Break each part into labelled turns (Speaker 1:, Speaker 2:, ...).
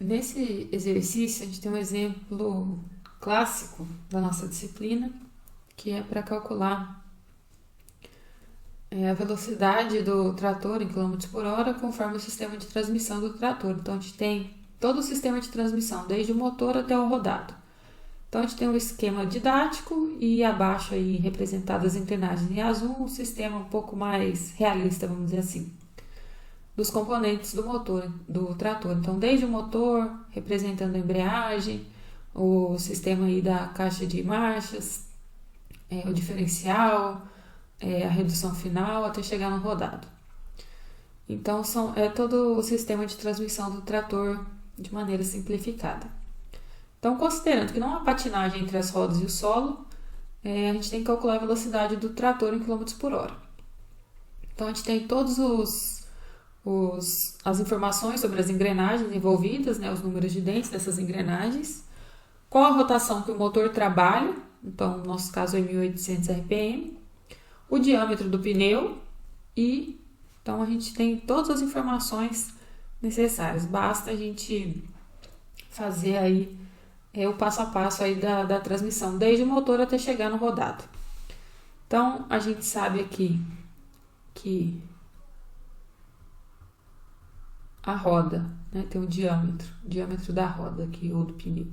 Speaker 1: Nesse exercício, a gente tem um exemplo clássico da nossa disciplina, que é para calcular a velocidade do trator em km por hora conforme o sistema de transmissão do trator. Então, a gente tem todo o sistema de transmissão, desde o motor até o rodado. Então, a gente tem um esquema didático e abaixo aí representadas as engrenagens em azul, um sistema um pouco mais realista, vamos dizer assim, dos componentes do motor, do trator. Então, desde o motor, representando a embreagem, o sistema aí da caixa de marchas, o diferencial, a redução final, até chegar no rodado. Então, é todo o sistema de transmissão do trator de maneira simplificada. Então, considerando que não há patinagem entre as rodas e o solo, a gente tem que calcular a velocidade do trator em km por hora. Então, a gente tem todos as informações sobre as engrenagens envolvidas, né, os números de dentes dessas engrenagens, qual a rotação que o motor trabalha, então no nosso caso é 1800 RPM, o diâmetro do pneu e então a gente tem todas as informações necessárias. Basta a gente fazer aí o passo a passo aí da transmissão, desde o motor até chegar no rodado. Então a gente sabe aqui que a roda, né, tem o diâmetro da roda aqui, ou do pneu,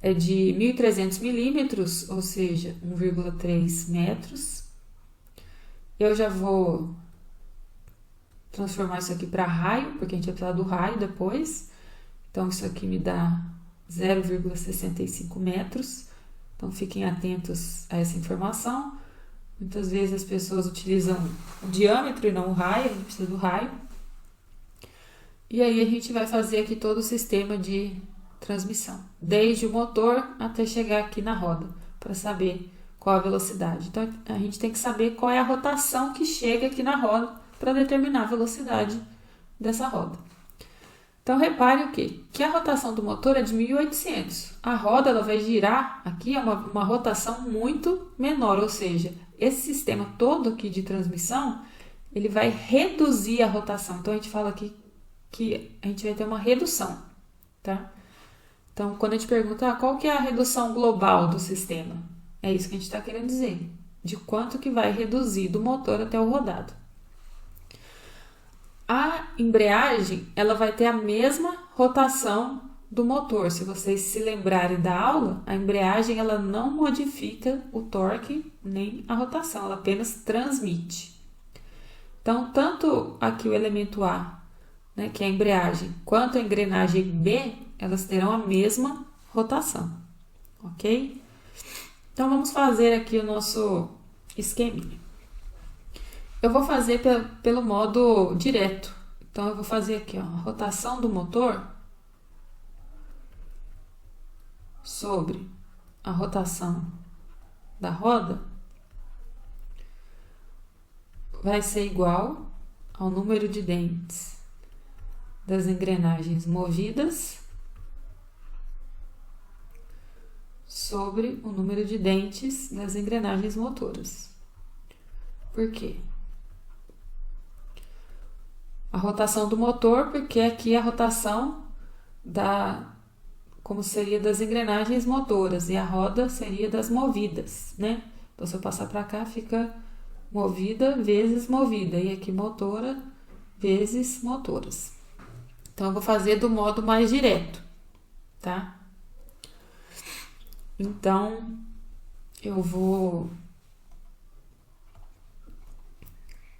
Speaker 1: é de 1.300 milímetros, ou seja, 1,3 metros. Eu já vou transformar isso aqui para raio, porque a gente vai precisar do raio depois. Então, isso aqui me dá 0,65 metros. Então, fiquem atentos a essa informação. Muitas vezes as pessoas utilizam o diâmetro e não o raio, a gente precisa do raio. E aí a gente vai fazer aqui todo o sistema de transmissão, desde o motor até chegar aqui na roda, para saber qual a velocidade. Então a gente tem que saber qual é a rotação que chega aqui na roda para determinar a velocidade dessa roda. Então repare o quê? Que a rotação do motor é de 1800. A roda ela vai girar aqui, é uma rotação muito menor, ou seja, esse sistema todo aqui de transmissão, ele vai reduzir a rotação. Então a gente fala aqui que a gente vai ter uma redução, tá? Então, quando a gente pergunta qual que é a redução global do sistema, é isso que a gente está querendo dizer, de quanto que vai reduzir do motor até o rodado. A embreagem, ela vai ter a mesma rotação do motor. Se vocês se lembrarem da aula, a embreagem ela não modifica o torque nem a rotação, ela apenas transmite. Então, tanto aqui o elemento A, né, que é a embreagem, quanto a engrenagem B, elas terão a mesma rotação, ok? Então, vamos fazer aqui o nosso esqueminha. Eu vou fazer pelo modo direto. Então, eu vou fazer aqui, ó, a rotação do motor sobre a rotação da roda vai ser igual ao número de dentes das engrenagens movidas sobre o número de dentes das engrenagens motoras. Por quê? A rotação do motor, porque aqui é a rotação como seria das engrenagens motoras, e a roda seria das movidas, né? Então, se eu passar para cá, fica movida vezes movida, e aqui motora vezes motoras. Então, eu vou fazer do modo mais direto, tá? Então, eu vou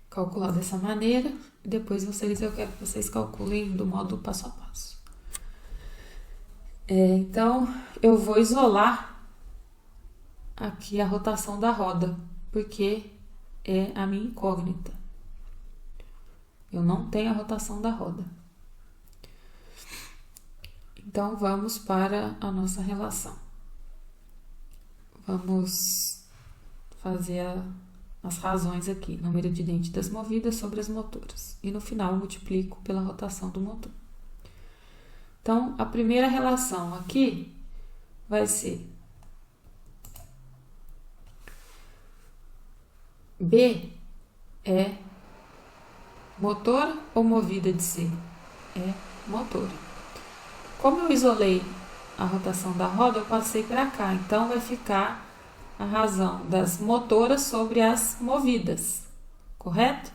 Speaker 1: calcular dessa maneira, e depois eu quero que vocês calculem do modo passo a passo. Então, eu vou isolar aqui a rotação da roda, porque é a minha incógnita. Eu não tenho a rotação da roda. Então, vamos para a nossa relação. Vamos fazer as razões aqui. Número de dentes das movidas sobre as motoras. E no final, eu multiplico pela rotação do motor. Então, a primeira relação aqui vai ser B é motor ou movida de C? É motora. Como eu isolei a rotação da roda, eu passei para cá. Então, vai ficar a razão das motoras sobre as movidas, correto?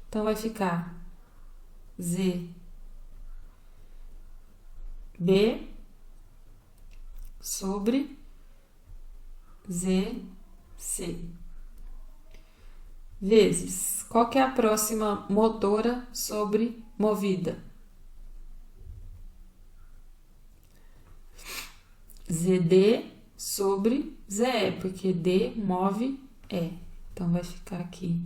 Speaker 1: Então, vai ficar ZB sobre ZC. Vezes, qual que é a próxima motora sobre movida? ZD sobre ZE, porque D move E. Então, vai ficar aqui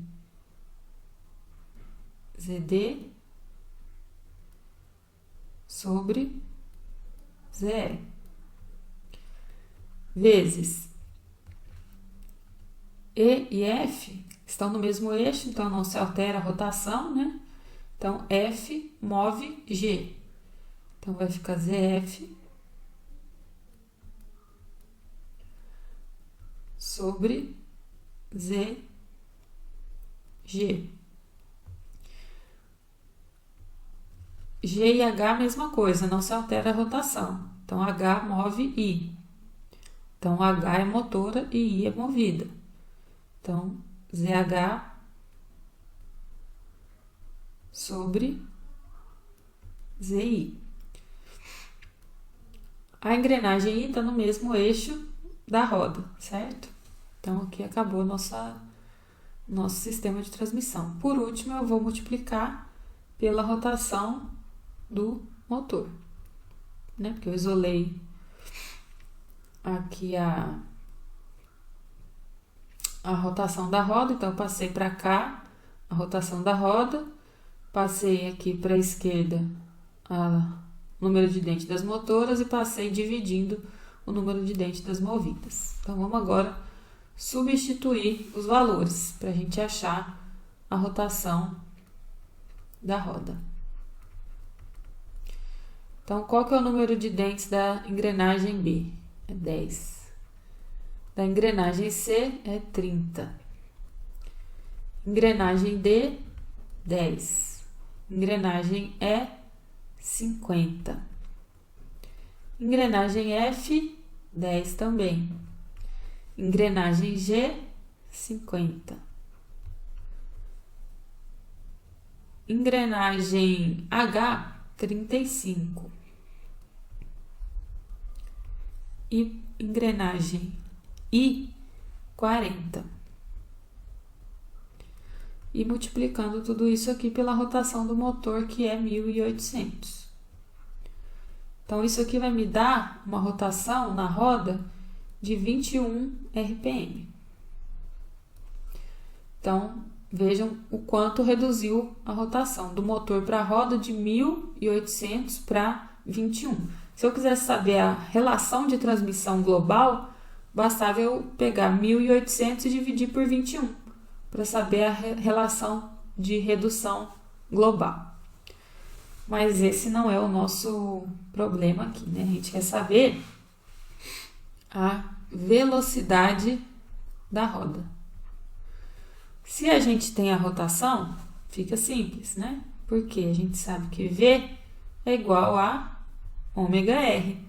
Speaker 1: ZD sobre ZE. Vezes E e F estão no mesmo eixo, então não se altera a rotação, né? Então, F move G. Então, vai ficar ZF sobre ZG. G e H, mesma coisa, não se altera a rotação. Então, H move I. Então, H é motora e I é movida. Então, ZH sobre ZI. A engrenagem I está no mesmo eixo da roda, certo? Então, aqui acabou nosso sistema de transmissão. Por último, eu vou multiplicar pela rotação do motor, né? Porque eu isolei aqui a rotação da roda, então eu passei para cá a rotação da roda, passei aqui para a esquerda o número de dentes das motoras e passei dividindo o número de dentes das movidas. Então, vamos agora substituir os valores para a gente achar a rotação da roda. Então, qual que é o número de dentes da engrenagem B? É 10. Da engrenagem C é 30. Engrenagem D, 10. Engrenagem E, 50. Engrenagem F, 10 também. Engrenagem G, 50. Engrenagem H, 35. E engrenagem I, 40. E multiplicando tudo isso aqui pela rotação do motor, que é 1.800. Então, isso aqui vai me dar uma rotação na roda de 21 RPM. Então, vejam o quanto reduziu a rotação do motor para a roda de 1.800 para 21. Se eu quisesse saber a relação de transmissão global, bastava eu pegar 1.800 e dividir por 21 para saber a relação de redução global. Mas esse não é o nosso problema aqui, né? A gente quer saber a velocidade da roda. Se a gente tem a rotação, fica simples, né? Porque a gente sabe que V é igual a ômega-r.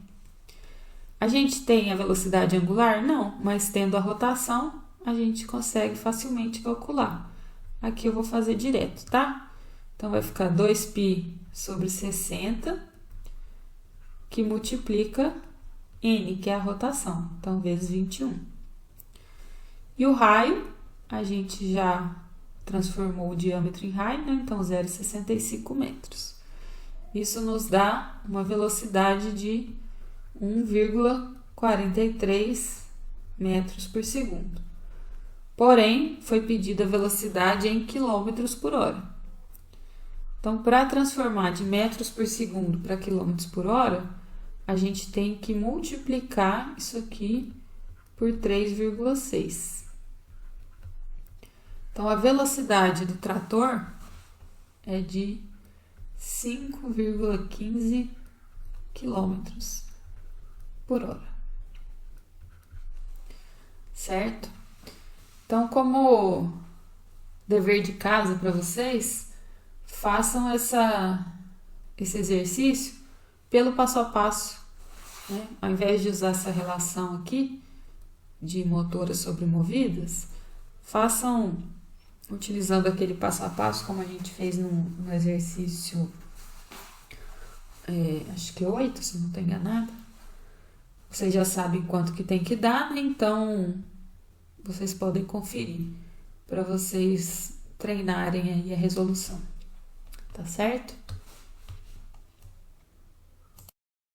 Speaker 1: A gente tem a velocidade angular? Não, mas tendo a rotação, a gente consegue facilmente calcular. Aqui eu vou fazer direto, tá? Então, vai ficar 2π sobre 60, que multiplica n, que é a rotação. Então, vezes 21. E o raio, a gente já transformou o diâmetro em raio, né? Então, 0,65 metros. Isso nos dá uma velocidade de 1,43 metros por segundo. Porém, foi pedida a velocidade em quilômetros por hora. Então, para transformar de metros por segundo para quilômetros por hora, a gente tem que multiplicar isso aqui por 3,6. Então, a velocidade do trator é de 5,15 quilômetros por hora. Certo? Então, como dever de casa para vocês, façam esse exercício pelo passo a passo, né? Ao invés de usar essa relação aqui de motoras sobremovidas, façam utilizando aquele passo a passo como a gente fez no exercício, acho que 8, se não estou enganada. Vocês já sabem quanto que tem que dar, né? Então vocês podem conferir para vocês treinarem aí a resolução, tá certo?